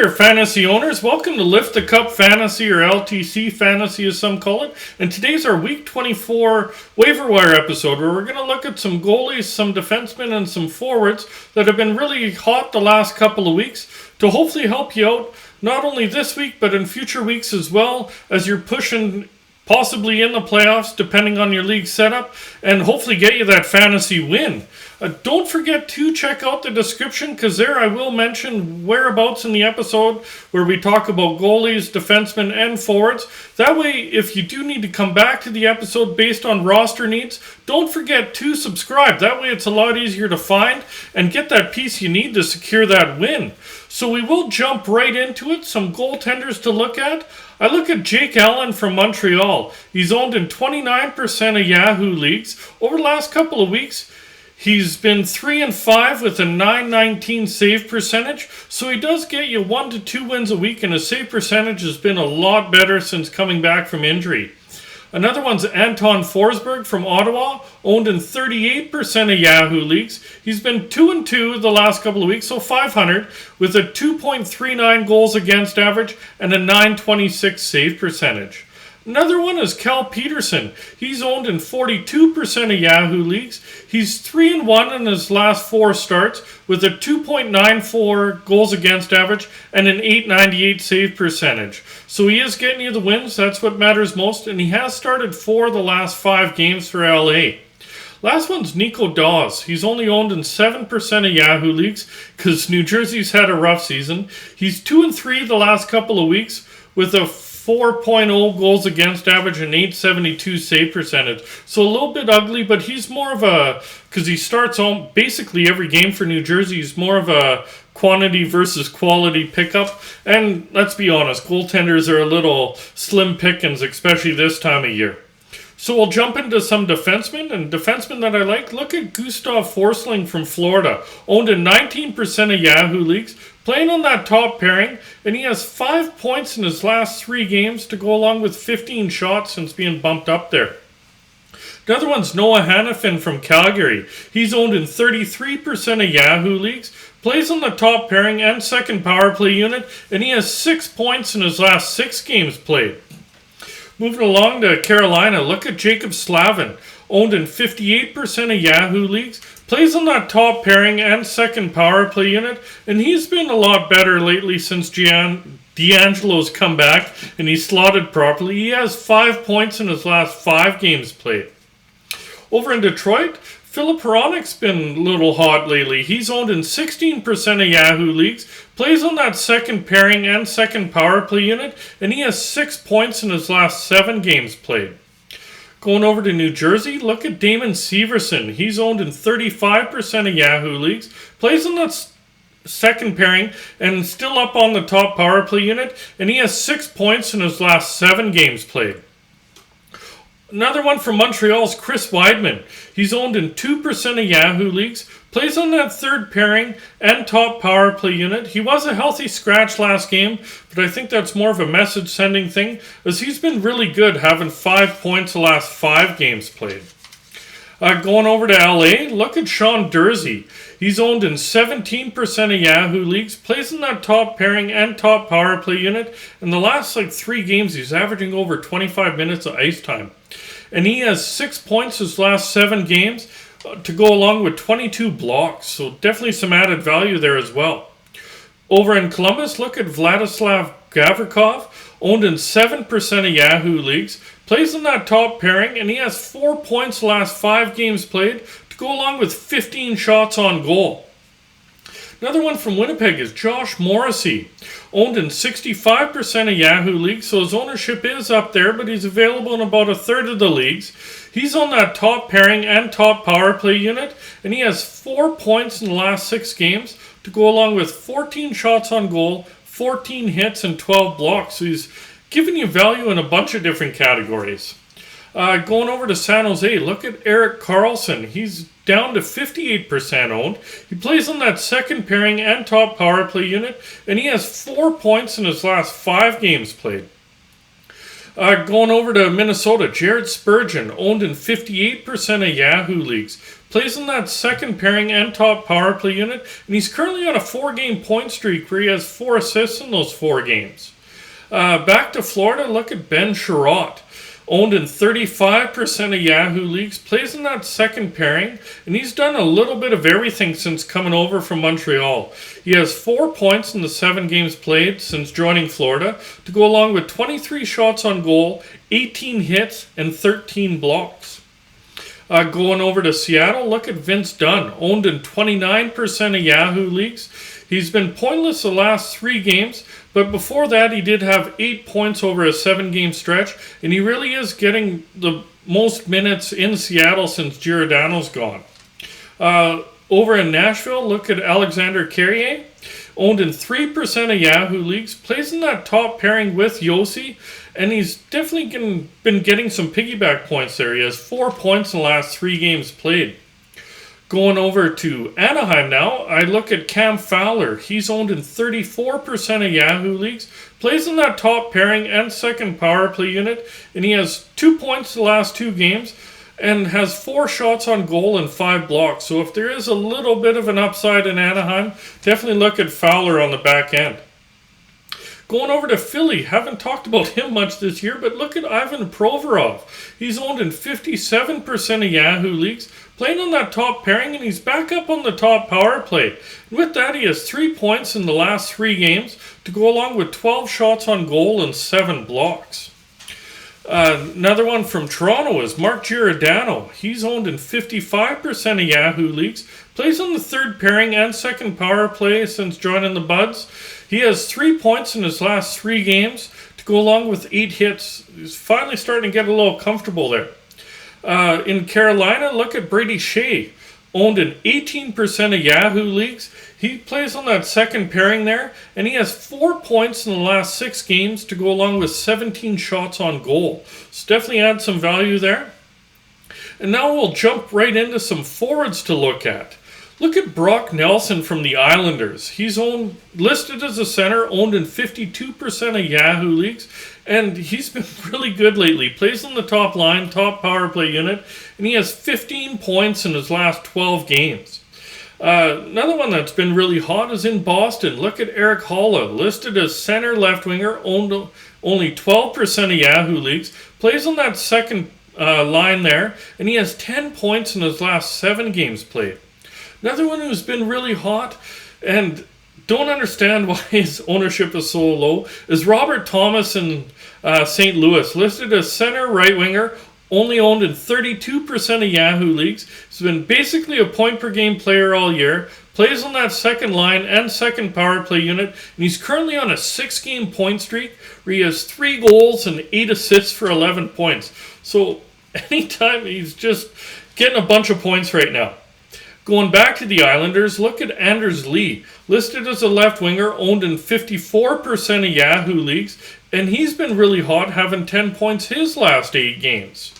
there, fantasy owners. Welcome to Lift the Cup Fantasy, or LTC Fantasy as some call it. And today's our Week 24 Waiver Wire episode, where we're going to look at some goalies, some defensemen, and some forwards that have been really hot the last couple of weeks to hopefully help you out, not only this week, but in future weeks as well, as you're pushing possibly in the playoffs, depending on your league setup, and hopefully get you that fantasy win. Don't forget to check out the description, because there I will mention whereabouts in the episode where we talk about goalies, defensemen, and forwards. That way, if you do need to come back to the episode based on roster needs, don't forget to subscribe. That way it's a lot easier to find and get that piece you need to secure that win. So we will jump right into it. Some goaltenders to look at. I look at Jake Allen from Montreal. He's owned in 29% of Yahoo leagues. Over the last couple of weeks, he's been 3-5 with a .919 save percentage. So he does get you 1 to 2 wins a week, and his save percentage has been a lot better since coming back from injury. Another one's Anton Forsberg from Ottawa, owned in 38% of Yahoo leagues. He's been 2-2 the last couple of weeks, so 500, with a 2.39 goals against average and a .926 save percentage. Another one is Cal Peterson. He's owned in 42% of Yahoo leagues. He's 3-1 in his last 4 starts with a 2.94 goals against average and an .898 save percentage. So he is getting you the wins. That's what matters most. And he has started 4 of the last 5 games for LA. Last one's Nico Dawes. He's only owned in 7% of Yahoo leagues because New Jersey's had a rough season. He's 2-3 the last couple of weeks with a 4.0 goals against average and .872 save percentage. So a little bit ugly, but he's more of a, because he starts on basically every game for New Jersey, he's more of a quantity versus quality pickup. And let's be honest, goaltenders are a little slim pickings, especially this time of year. So we'll jump into some defensemen, and defensemen that I like. Look at Gustav Forsling from Florida, owned in 19% of Yahoo leagues, playing on that top pairing, and he has 5 points in his last 3 games to go along with 15 shots since being bumped up there. Another one's Noah Hannafin from Calgary. He's owned in 33% of Yahoo leagues, plays on the top pairing and second power play unit, and he has 6 points in his last 6 games played. Moving along to Carolina, look at Jacob Slavin, owned in 58% of Yahoo leagues, plays on that top pairing and second power play unit, and he's been a lot better lately since D'Angelo's come back and he's slotted properly. He has 5 points in his last 5 games played. Over in Detroit, Philip Hronik's been a little hot lately. He's owned in 16% of Yahoo leagues, plays on that second pairing and second power play unit, and he has 6 points in his last 7 games played. Going over to New Jersey, look at Damon Severson. He's owned in 35% of Yahoo leagues, plays on that second pairing and still up on the top power play unit, and he has 6 points in his last 7 games played. Another one from Montreal's Chris Weidman. He's owned in 2% of Yahoo leagues, plays on that third pairing and top power play unit. He was a healthy scratch last game, but I think that's more of a message sending thing, as he's been really good, having 5 points the last 5 games played. Going over to LA, look at Sean Durzi. He's owned in 17% of Yahoo leagues, plays in that top pairing and top power play unit. In the last 3 games, he's averaging over 25 minutes of ice time. And he has 6 points his last 7 games to go along with 22 blocks. So definitely some added value there as well. Over in Columbus, look at Vladislav Gavrikov, owned in 7% of Yahoo leagues, plays in that top pairing, and he has 4 points the last 5 games played to go along with 15 shots on goal. Another one from Winnipeg is Josh Morrissey, owned in 65% of Yahoo leagues, so his ownership is up there, but he's available in about a third of the leagues. He's on that top pairing and top power play unit, and he has 4 points in the last 6 games to go along with 14 shots on goal, 14 hits, and 12 blocks. So he's giving you value in a bunch of different categories. Going over to San Jose, look at Erik Karlsson. He's down to 58% owned. He plays on that second pairing and top power play unit, and he has 4 points in his last 5 games played. Going over to Minnesota, Jared Spurgeon, owned in 58% of Yahoo leagues, plays in that second pairing and top power play unit, and he's currently on a 4-game point streak where he has 4 assists in those 4 games. Back to Florida, look at Ben Sherratt. Owned in 35% of Yahoo leagues, plays in that second pairing, and he's done a little bit of everything since coming over from Montreal. He has 4 points in the 7 games played since joining Florida, to go along with 23 shots on goal, 18 hits, and 13 blocks. Going over to Seattle, look at Vince Dunn. Owned in 29% of Yahoo leagues. He's been pointless the last 3 games, but before that he did have 8 points over a 7-game stretch, and he really is getting the most minutes in Seattle since Giordano's gone. Over in Nashville, look at Alexander Carrier. Owned in 3% of Yahoo leagues, plays in that top pairing with Yossi, and he's definitely been getting some piggyback points there. He has 4 points in the last 3 games played. Going over to Anaheim now, I look at Cam Fowler. He's owned in 34% of Yahoo leagues, plays in that top pairing and second power play unit, and he has 2 points the last 2 games and has 4 shots on goal and 5 blocks. So if there is a little bit of an upside in Anaheim, definitely look at Fowler on the back end. Going over to Philly, haven't talked about him much this year, but look at Ivan Provorov. He's owned in 57% of Yahoo leagues, playing on that top pairing, and he's back up on the top power play. And with that, he has 3 points in the last 3 games to go along with 12 shots on goal and 7 blocks. Another one from Toronto is Mark Giordano. He's owned in 55% of Yahoo leagues, plays on the third pairing and second power play since joining the Buds. He has 3 points in his last 3 games to go along with 8 hits. He's finally starting to get a little comfortable there. In Carolina, look at Brady Shea. Owned in 18% of Yahoo leagues. He plays on that second pairing there, and he has 4 points in the last 6 games to go along with 17 shots on goal. So definitely add some value there. And now we'll jump right into some forwards to look at. Look at Brock Nelson from the Islanders. He's listed as a center, owned in 52% of Yahoo leagues, and he's been really good lately. Plays on the top line, top power play unit, and he has 15 points in his last 12 games. Another one that's been really hot is in Boston. Look at Eric Holla, listed as center left winger, owned only 12% of Yahoo leagues, plays on that second line there, and he has 10 points in his last 7 games played. Another one who's been really hot and don't understand why his ownership is so low is Robert Thomas in St. Louis, listed as center right winger, only owned in 32% of Yahoo leagues. He's been basically a point per game player all year, plays on that second line and second power play unit, and he's currently on a 6-game point streak where he has 3 goals and 8 assists for 11 points. So anytime he's just getting a bunch of points right now. Going back to the Islanders, look at Anders Lee, listed as a left winger, owned in 54% of Yahoo leagues, and he's been really hot, having 10 points his last 8 games.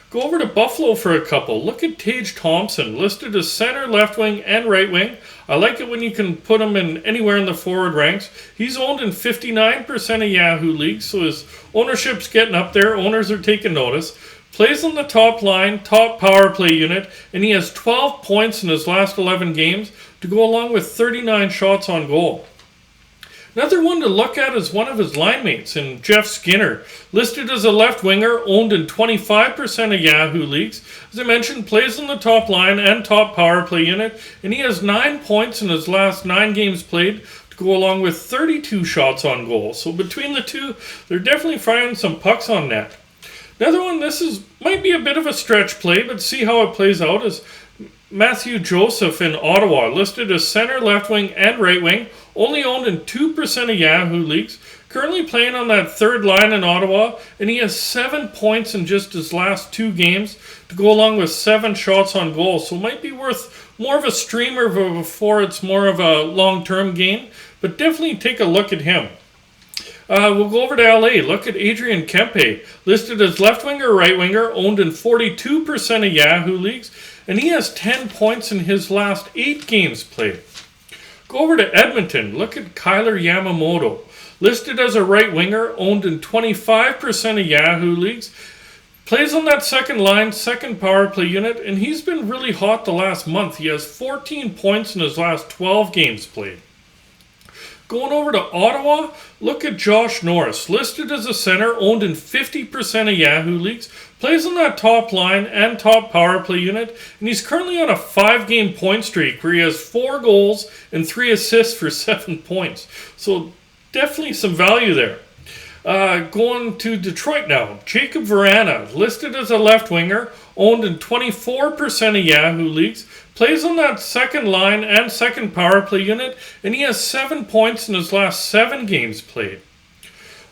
Go over to Buffalo for a couple. Look at Tage Thompson, listed as center, left wing, and right wing. I like it when you can put him in anywhere in the forward ranks. He's owned in 59% of Yahoo leagues, so his ownership's getting up there. Owners are taking notice. Plays on the top line, top power play unit, and he has 12 points in his last 11 games to go along with 39 shots on goal. Another one to look at is one of his line mates in Jeff Skinner, listed as a left winger, owned in 25% of Yahoo leagues. As I mentioned, plays on the top line and top power play unit, and he has 9 points in his last 9 games played to go along with 32 shots on goal. So between the two, they're definitely firing some pucks on net. Another one, might be a bit of a stretch play, but see how it plays out, is Matthew Joseph in Ottawa, listed as center, left wing, and right wing, only owned in 2% of Yahoo leagues, currently playing on that third line in Ottawa, and he has 7 points in just his last 2 games to go along with 7 shots on goal. So it might be worth more of a streamer before it's more of a long-term gain, but definitely take a look at him. We'll go over to LA. Look at Adrian Kempe, listed as left winger, right winger, owned in 42% of Yahoo leagues, and he has 10 points in his last 8 games played. Go over to Edmonton. Look at Kyler Yamamoto, listed as a right winger, owned in 25% of Yahoo leagues, Plays on that second line, second power play unit, and he's been really hot the last month. He has 14 points in his last 12 games played. Going over to Ottawa, look at Josh Norris. Listed as a center, owned in 50% of Yahoo leagues. Plays on that top line and top power play unit. And he's currently on a 5-game point streak where he has 4 goals and 3 assists for 7 points. So definitely some value there. Going to Detroit now. Jacob Vrana, listed as a left winger, owned in 24% of Yahoo leagues, plays on that second line and second power play unit, and he has 7 points in his last 7 games played.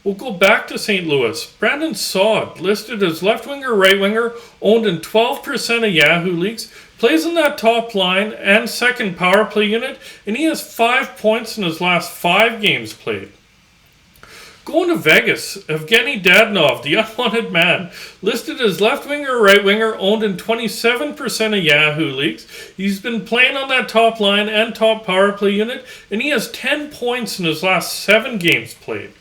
We'll go back to St. Louis. Brandon Saad, listed as left winger, right winger, owned in 12% of Yahoo leagues, plays on that top line and second power play unit, and he has 5 points in his last 5 games played. Going to Vegas, Evgeny Dadonov, the unwanted man, listed as left winger, right winger, owned in 27% of Yahoo leagues. He's been playing on that top line and top power play unit, and he has 10 points in his last 7 games played.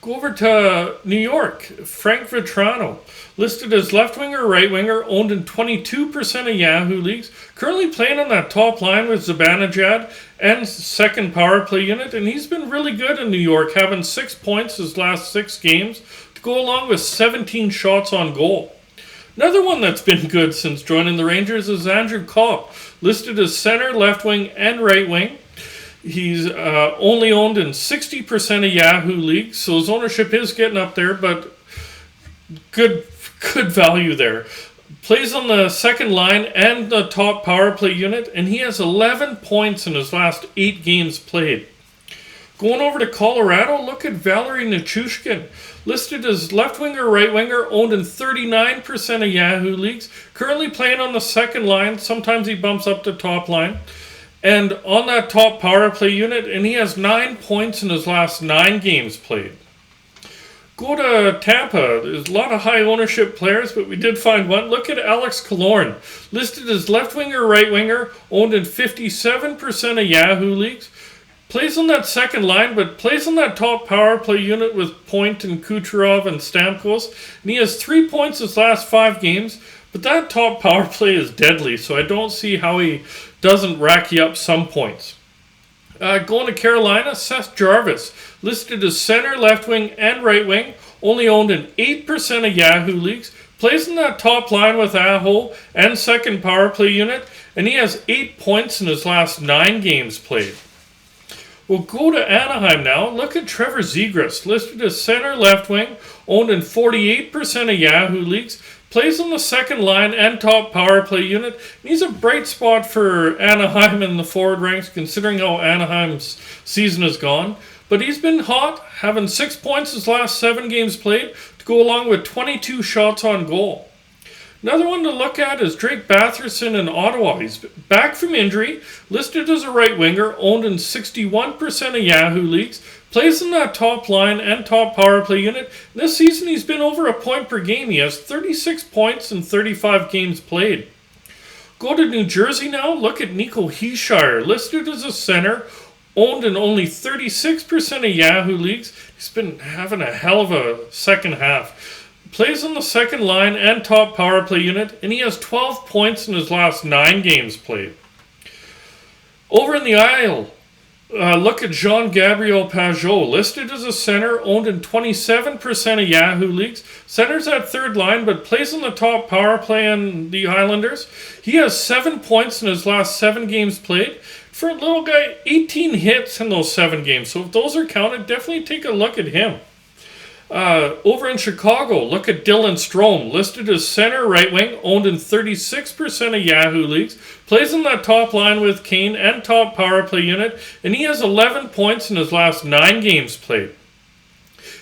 Go over to New York, Frank Vetrano, listed as left winger, right winger, owned in 22% of Yahoo leagues, currently playing on that top line with Zibanejad and second power play unit, and he's been really good in New York, having 6 points his last 6 games to go along with 17 shots on goal. Another one that's been good since joining the Rangers is Andrew Kopp, listed as center, left wing, and right wing. He's only owned in 60% of Yahoo leagues, so his ownership is getting up there, but good value there. Plays on the second line and the top power play unit, and he has 11 points in his last 8 games played. Going over to Colorado, look at Valery Nichushkin, listed as left winger, right winger, owned in 39% of Yahoo leagues, currently playing on the second line. Sometimes he bumps up to top line. And on that top power play unit, and he has 9 points in his last 9 games played. Go to Tampa. There's a lot of high ownership players, but we did find one. Look at Alex Killorn, listed as left winger, right winger, owned in 57% of Yahoo leagues. Plays on that second line, but plays on that top power play unit with Point and Kucherov and Stamkos. And he has 3 points his last 5 games, but that top power play is deadly, so I don't see how he doesn't rack you up some points. Going to Carolina, Seth Jarvis, listed as center, left wing, and right wing, only owned in 8% of Yahoo leagues, plays in that top line with Aho and second power play unit, and he has 8 points in his last 9 games played. We'll go to Anaheim now. Look at Trevor Zegras, listed as center, left wing, owned in 48% of Yahoo leagues, plays on the second line and top power play unit. And he's a bright spot for Anaheim in the forward ranks, considering how Anaheim's season has gone. But he's been hot, having 6 points his last 7 games played, to go along with 22 shots on goal. Another one to look at is Drake Batherson in Ottawa. He's back from injury, listed as a right winger, owned in 61% of Yahoo leagues, plays in that top line and top power play unit. This season he's been over a point per game. He has 36 points in 35 games played. Go to New Jersey now. Look at Nico Hischier, listed as a center, owned in only 36% of Yahoo leagues. He's been having a hell of a second half. Plays on the second line and top power play unit, and he has 12 points in his last 9 games played. Over in the Isle, look at Jean-Gabriel Pageau, listed as a center, owned in 27% of Yahoo leagues. Center's at third line, but plays on the top power play in the Islanders. He has 7 points in his last 7 games played. For a little guy, 18 hits in those 7 games. So if those are counted, definitely take a look at him. Over in Chicago, look at Dylan Strome, listed as center, right wing, owned in 36% of Yahoo leagues, plays in that top line with Kane and top power play unit, and he has 11 points in his last 9 games played.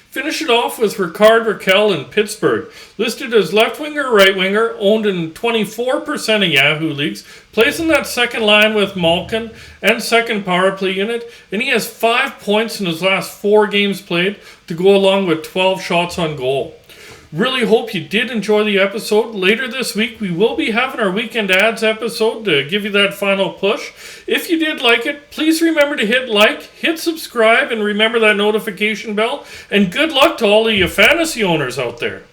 Finish it off with Rickard Rakell in Pittsburgh, listed as left winger, right winger, owned in 24% of Yahoo leagues, plays in that second line with Malkin and second power play unit, and he has 5 points in his last 4 games played to go along with 12 shots on goal. Really hope you did enjoy the episode. Later this week, we will be having our Weekend Ads episode to give you that final push. If you did like it, please remember to hit like, hit subscribe, and remember that notification bell. And good luck to all of you fantasy owners out there.